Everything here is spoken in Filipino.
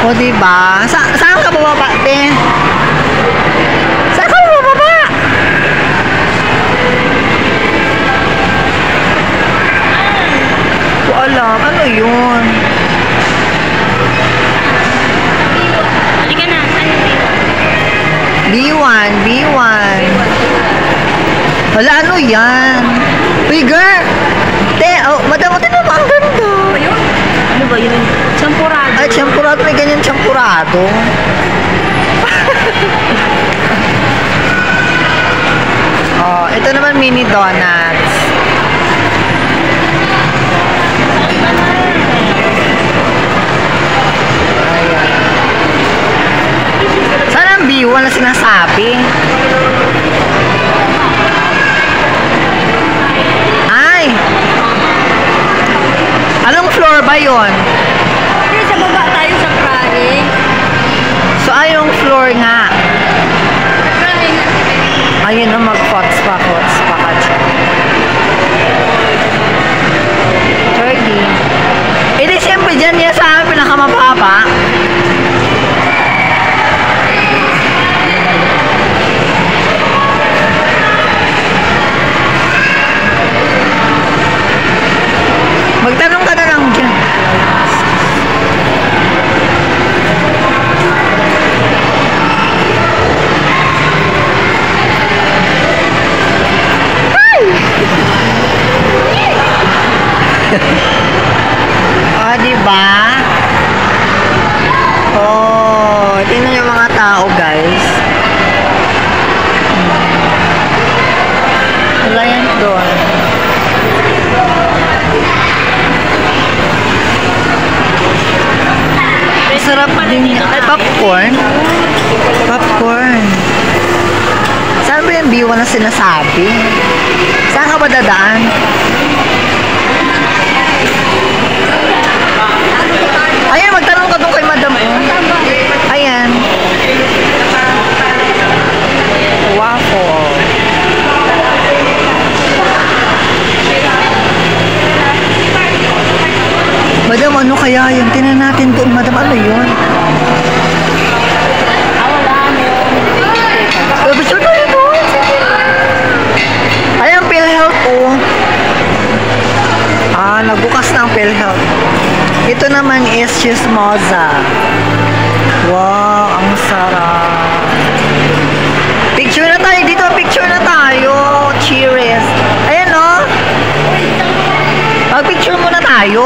O, diba? Saan ka bumaba, te? Saan ka bumaba? Ko alam. Ano yun? Halika na. B1, B1. Wala, ano yan? Uy, girl! Te, oh, madam, ito naman, ang ganda. Ayun. Ano ba yun? Champurado. Ay, champurado. May ganyan champurado. Oh, ito naman mini donuts. Ayan. Saan ang B1 na sinasabi? Ay! Anong floor ba yon? Kasi sa baba tayo sa Prahe. So, ayong floor nga. Prahe nga. Ayun na mag-fox pa ka siya. 30. Eh di siyempre dyan niya sa amin pinakamababa. Magtanong ka na lang dyan. Oh, diba? Oh, tingnan yung mga tao, guys. Wala yan doon. Sarap din. Ay, popcorn. Popcorn. Saan ba yung B1 na sinasabi? Saan ka ba dadaan? Ayan, magtanong ka doon kay madam. Ayan. Waffle. Madam, ano kaya yun? Tingnan natin doon. Madam, ano yun? Picture tayo doon. Ayan, PhilHealth, oh. Ah, nagbukas na ang PhilHealth. Ito naman is chismosa. Wow, ang sarap. Picture na tayo dito. Picture na tayo. Cheers. Ayan, oh. Mag-picture muna tayo.